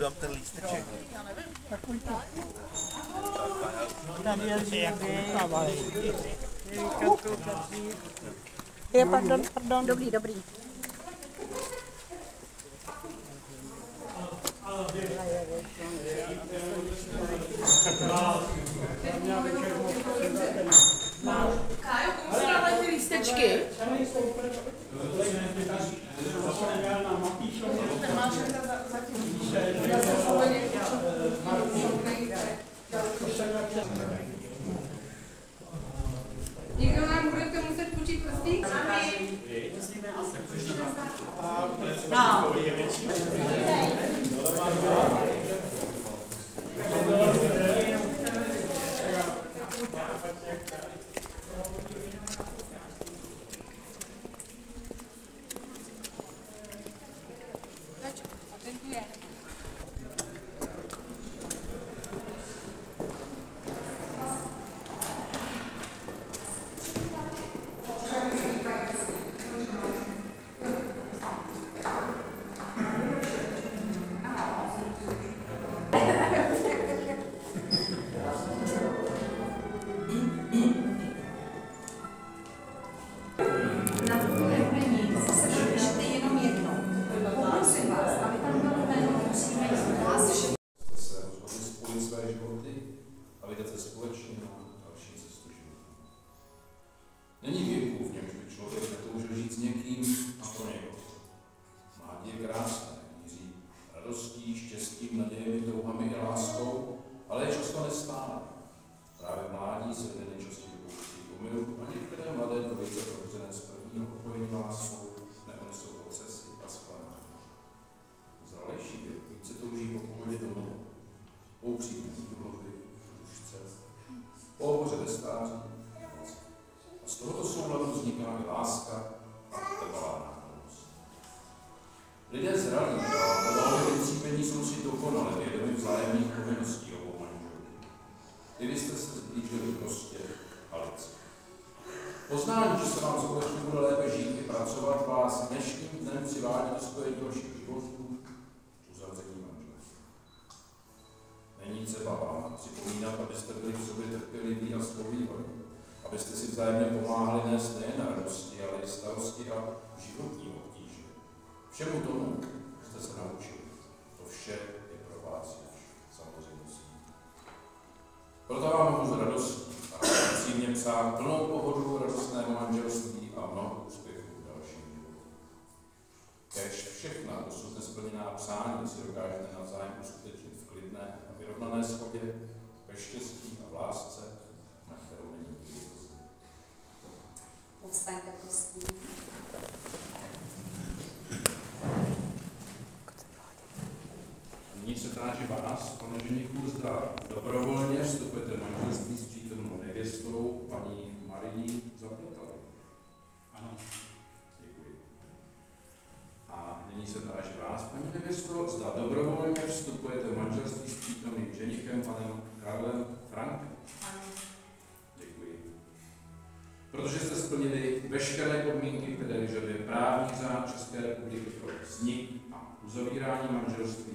dám ten lísteček. Tady je jak je, pardon. Dobrý. Kájo, komu se dávají ty lístečky? Někdo nám budete muset počít prsty? No. Není věku, v němž by člověk netoužil žít s někým a pro někoho. Mládí je krásné, míří radostí, štěstím, nadějemi, touhami i láskou, ale je často nestále. Právě mládí se lidé nejčastěji pouští omylu a některé mladé dvojice probuzené z prvního opojení láskou neunesou ocesy a zklamání. Zralejší věk více touží po pohodě domů, po upřímnosti mluvy, dušce, po oboře ve stáří. A z tohoto souladu vzniká i láska a trvalá náklonost. Lidé zralí a povalové vytřípení jsou si dokonale vědomi vzájemných povinností obou manželů. I vy jste se zblížili prostě a lidsky. Poznání, že se vám společně bude lépe žít i pracovat, vás dnešním dnem přivádí do spojení dalších životů, uzavření manželství. Není třeba vám připomínat, abyste byli v sobě trpěliví a shovívali, abyste si vzájemně pomáhali nést nejen radosti, ale i starosti a životní obtíže. Všemu tomu jste se naučili. To vše je pro vás už samozřejmostí. Proto vám mohu s radostí a upřímně psát plnou pohodu radostného manželství a mnoho úspěchů v dalším životu. Kéž všechna dosud nesplněná přání si dokážete navzájem uskutečnit v klidné a vyrovnané shodě, ve štěstí a v lásce, na kterou není nikdy pozdě. Povstaňte, prosím. Nyní se táži vás, pane ženichu, zda dobrovolně vstupujete do manželství s přítomnou nevěstou, paní Marii Zapletali. Ano. Děkuji. A nyní se táži vás, paní nevěsto, zda dobrovolně vstupujete do manželství s přítomným ženichem, panem Karlem Frankem. Ano. Děkuji. Protože jste splnili veškeré podmínky, které vyžaduje právní řád České republiky pro vznik a uzavírání manželství,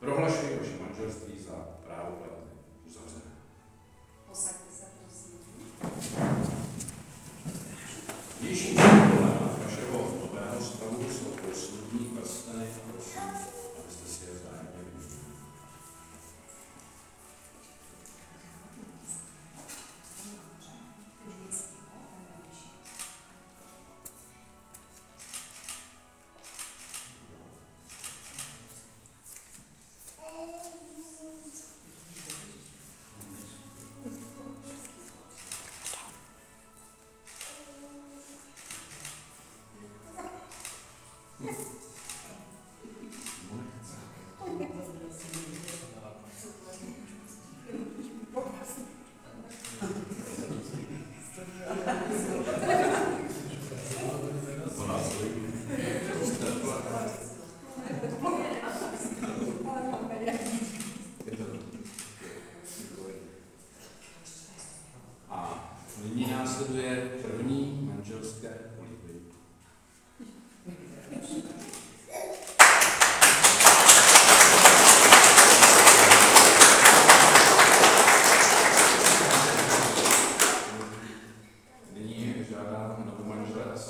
prohlašuji vaše manželství za právoplatné uzavřené. Posaďte se, prosím. Vnější členové vašeho nového stavu jsou poslední prsteny a prosím, abyste si je vzájemně vyměnili.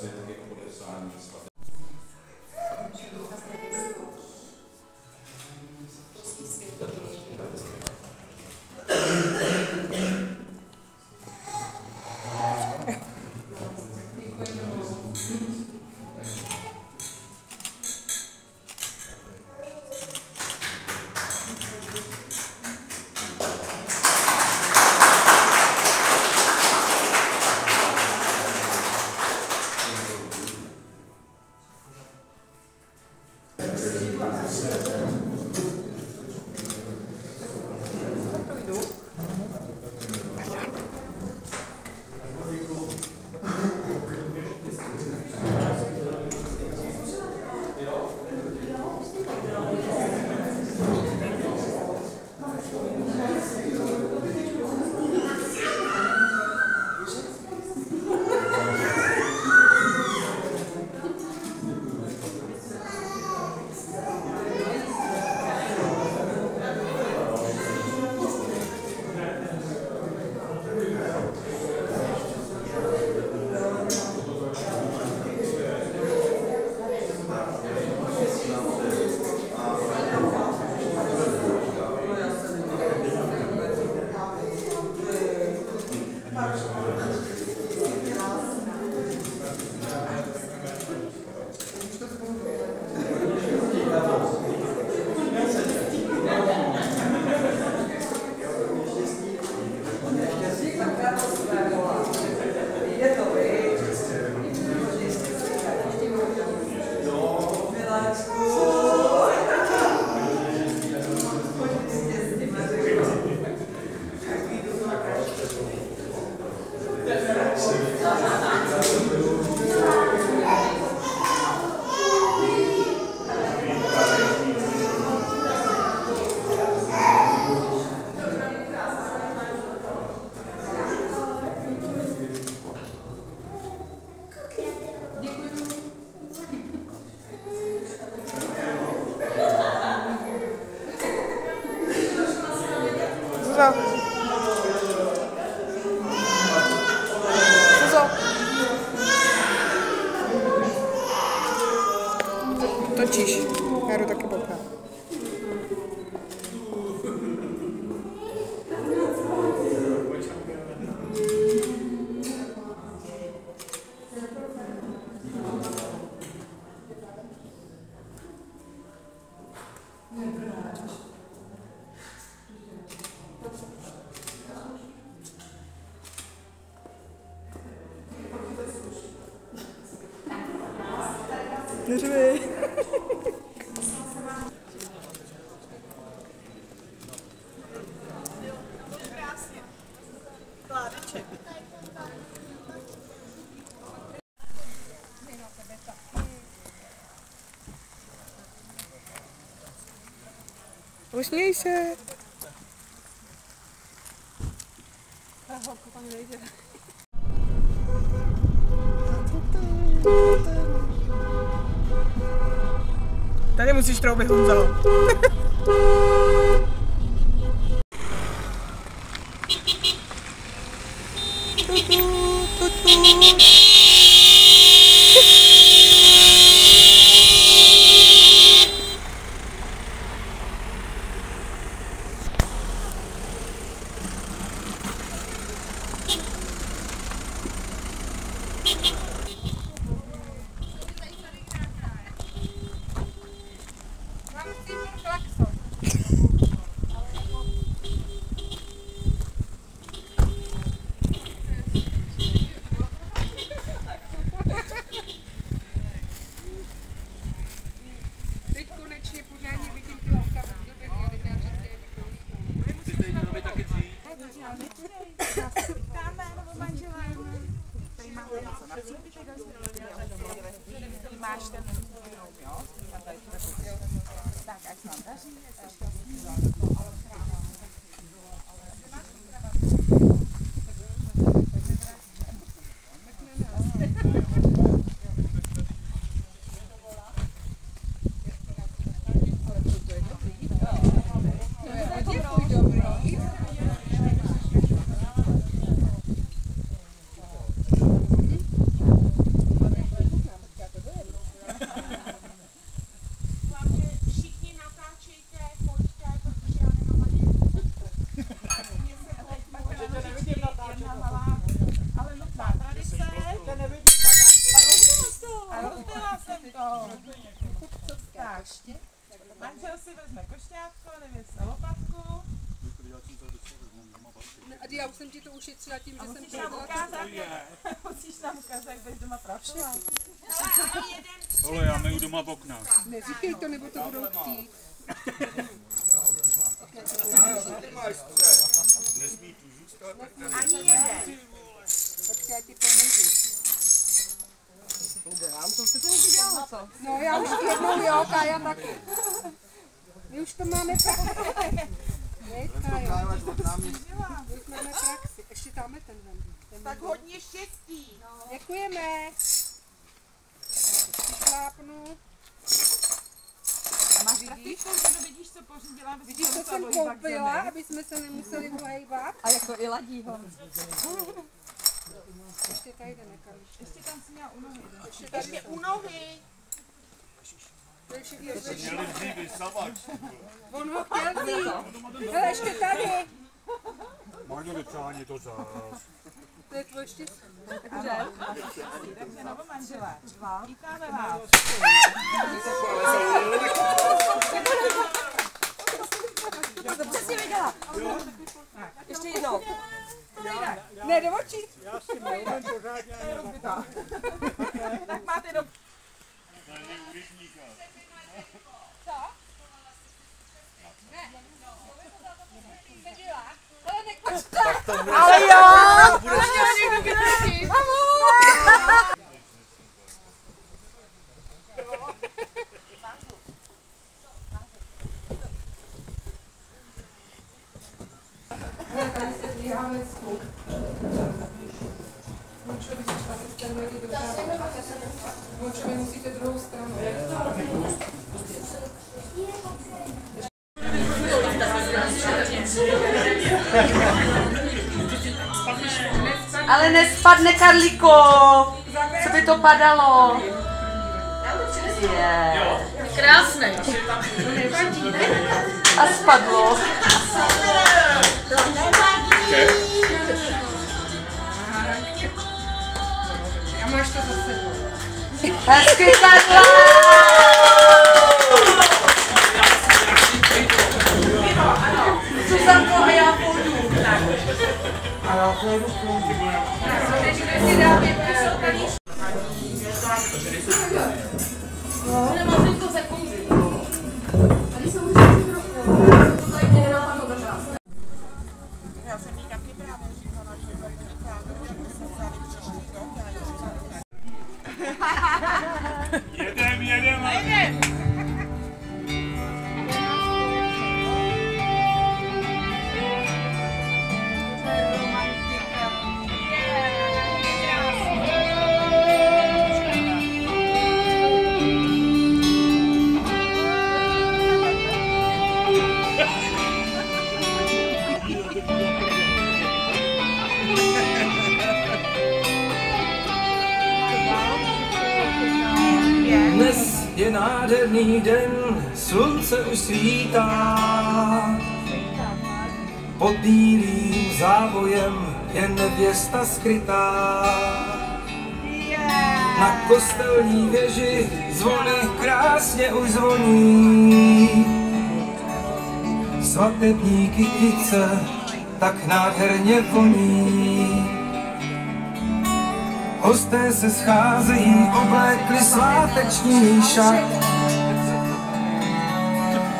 je tak jako podepsání svatého. Točíš, já jdu taky boknem. Neřvi. Usměj se. Tady musíš troubit, Honzo. Máš ten jo? Tak, ať se nám daří, A rozdělala jsem to. Tak, manžel si vezme košťátko, nevěsta lopatku. A já už jsem ti to ušetřila tím, že jsem Musíš nám ukázat, jak budeš doma pracovat. Tohle já meju doma v oknách. Neříkej to, nebo to budou chtít. Ani jeden. Počkej, já ti pomůžu. To jste to někdy dělala, co? No já už jednou jo, Kája taky. My už to máme praxi. Víš, Kájo? Už máme praxi. Ještě dáme ten ven. Tak hodně štěstí. Děkujeme. Šlápnu. A máš praktickou, že vidíš, co pořídila? Vidíš, co jsem koupila, aby jsme se nemuseli uhejbat. A jak to i ladí ho. Ještě tady jde nekali. Ještě tam si měla u nohy. Ještě u nohy. To je všechno zvětší. Měli dřív savač. On ho chtěl vzít. Hele, ještě tady. Máňo vypřání to zás. To je tvoje štěstí. Takže novomanželé. Vítáme vás. To přesně viděla. Ještě jednou. Ne, do očí. Já si neumím pořádně ani Tak máte do... Ale jo! Tady se dvíháme zvuk. Močovi musíte druhou stranu. Ale nespadne, Karlíko! Co by to padalo? Je. Krásný. A spadlo. A máš to zase. Hezky, Karla! Zuzanko, a já půjdu. A já půjdu. Já jsem jí taky právě říkala, že to říká, že se vzali Jedem. Dnes je nádherný den, slunce už svítá. Pod bílým závojem je nevěsta skrytá. Na kostelní věži zvony krásně už zvoní. Svatební kytice tak nádherně voní. Hosté se scházejí, oblékli sváteční šat.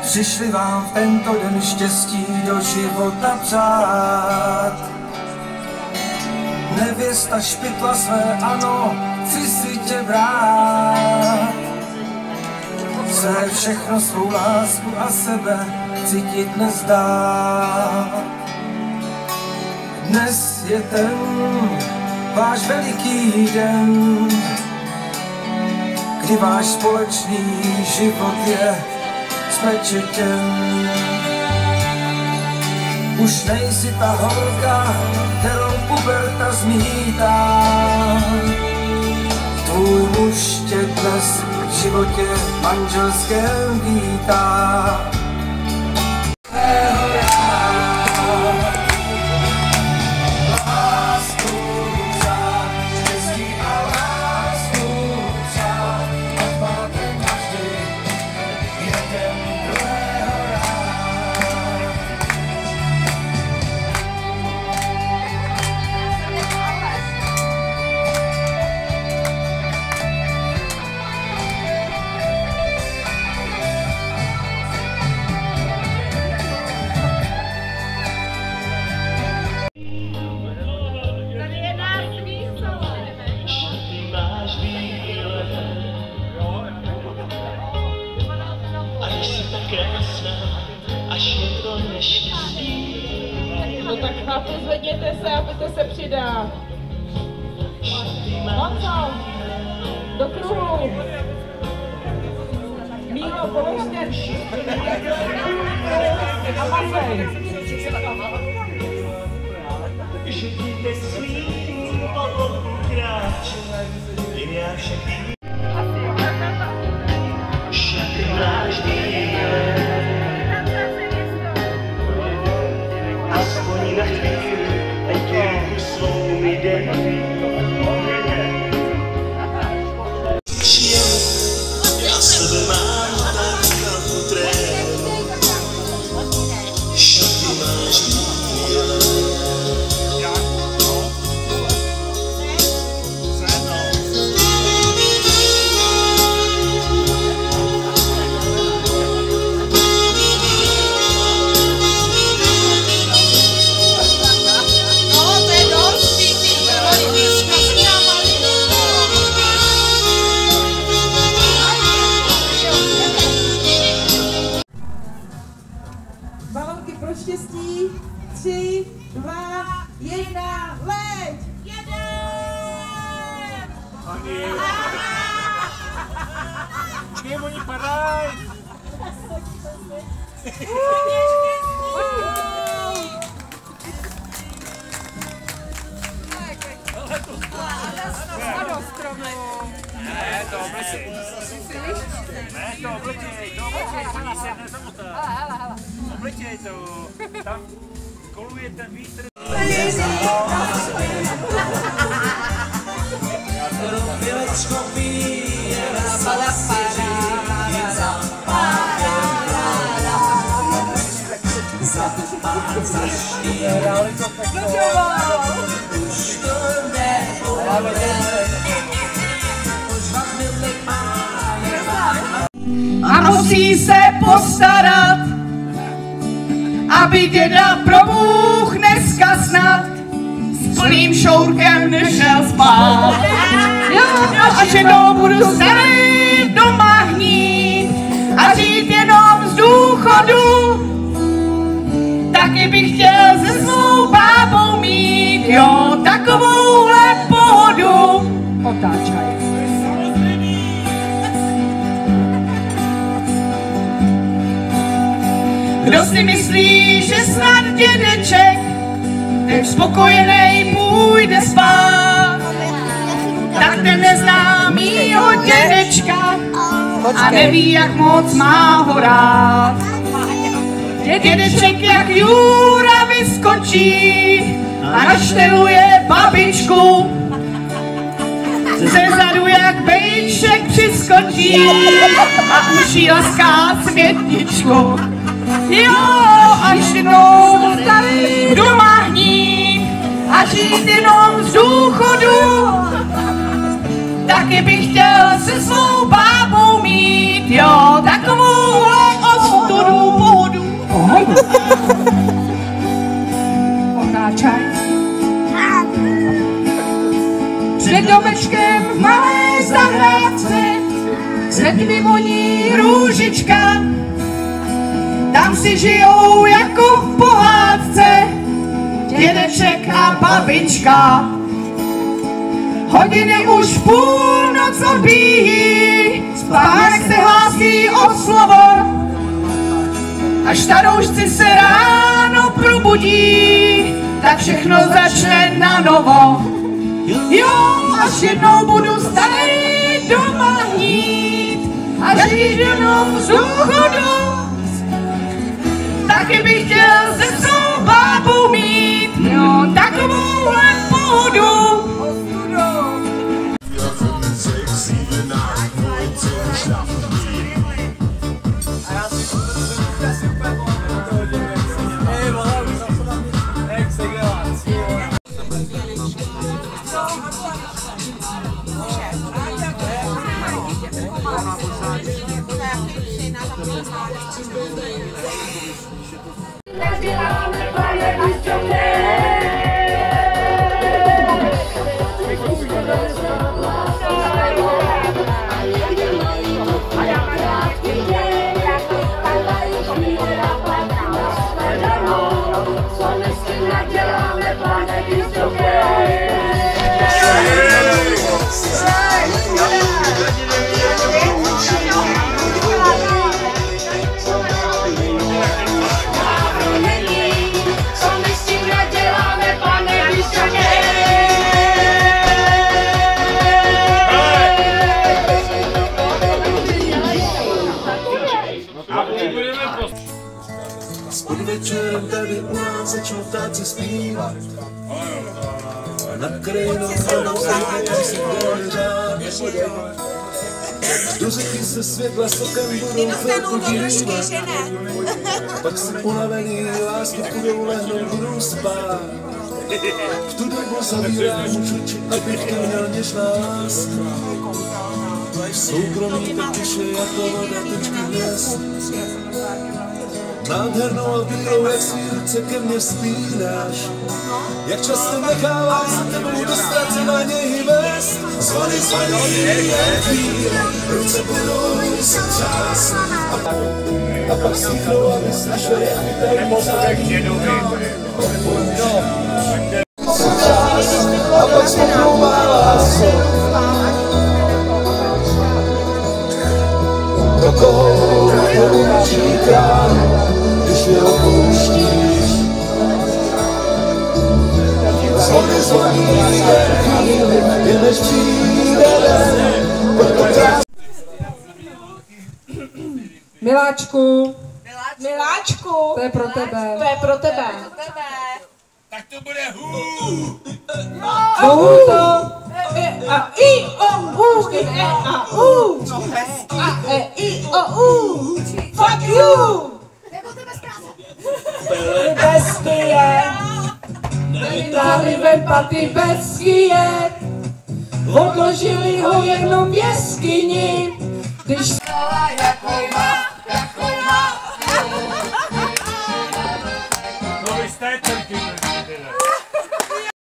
Přišli vám v tento den štěstí do života přát. Nevěsta špitla své, ano, chci si tě brát. Své všechno, svou lásku a sebe chci ti dnes dát. Dnes je ten váš veliký den, kdy váš společný život je spečetěn. Už nejsi ta holka, kterou puberta zmítá. Tvůj muž tě dnes v životě manželském vítá. Lásku za štěstí a lásku za tak chlapi, zvedněte se a pojďte se přidat. Honzo, do kruhu. Mílo, položte. A mazej. Že ti nesmím povolku kráčet, jen já všechny šaty dláždí. Aspoň na chvíli, ať je svou ideí. Já sebe mám tak na futré, šaty dláždí. Balonky pro štěstí. 3, 2, 1, leď! Počkej, oni padají. Ne, to oblečej. Ne, to oblečej, pana se nezamotá. Oblečej to, tam koluje ten vítr. A musí se postarat, aby děda pro Bůh dneska snad s plným šourkem nešel spát. A že budu starý doma hnít a žít jenom z důchodu, taky bych chtěl se svou bábou mít, jo, takovouhle pohodu. Otáčaj. Kdo si myslí, že snad dědeček teď spokojenej půjde spát, tak ten nezná mýho dědečka a neví, jak moc má ho rád. Dědeček jak Jura vyskočí a našteluje babičku, zezadu jak bejček přiskočí a už jí laská světničku. Jo, až jednou starý doma hnít a žít jenom z důchodu, taky bych chtěl se svou bábou mít, jo, takovouhle ostudu pohodu. Otáčaj. Před domečkem v malé zahrádce z letmi voní růžička, tam si žijou jako v pohádce dědeček a babička. Hodiny už půlnoc odbíjí, spánek se hlásí o slovo, až staroušci se ráno probudí, tak všechno začne na novo. Jo, až jednou budu starý doma hnít a žít jenom z důchodu, taky bych chtěl se svou bábou mít, jo, takovouhle pohodu. Sonne tady u nás začnou ptáci zpívat. Nad krajinou hledou si řád. Do řeky se světla sokem budou chvilku dívat. Pak si unavený lásky budou lehnout, budou spát. V tu dobu zavírám už oči, abych neměl něžná láska. Soukromí tak tiše jako voda tečky hvězd. Nádhernou a bílou, jak svý ruce ke mně spínáš. Jak často nechávám za tebou dostat se na něj vést. Zvony zvoní, jak chvíle, ruce budou se třást. A pak stichnou, aby slyšel, jak mi tady přání. A pak smutnou má lásou. Do koho poručí krán, když mě opouštíš. Zvony zvoní, jak chvíli, jen než přijde den. Miláčku, Miláčku, to je pro tebe. to je pro tebe. Tak to bude Bohu to. A i o u, i e a u. A e i o u. Fuck you. Bez kyje. Vytáhli ven paty bez kyje. Odložili ho jenom v jeskyni. Když Jako má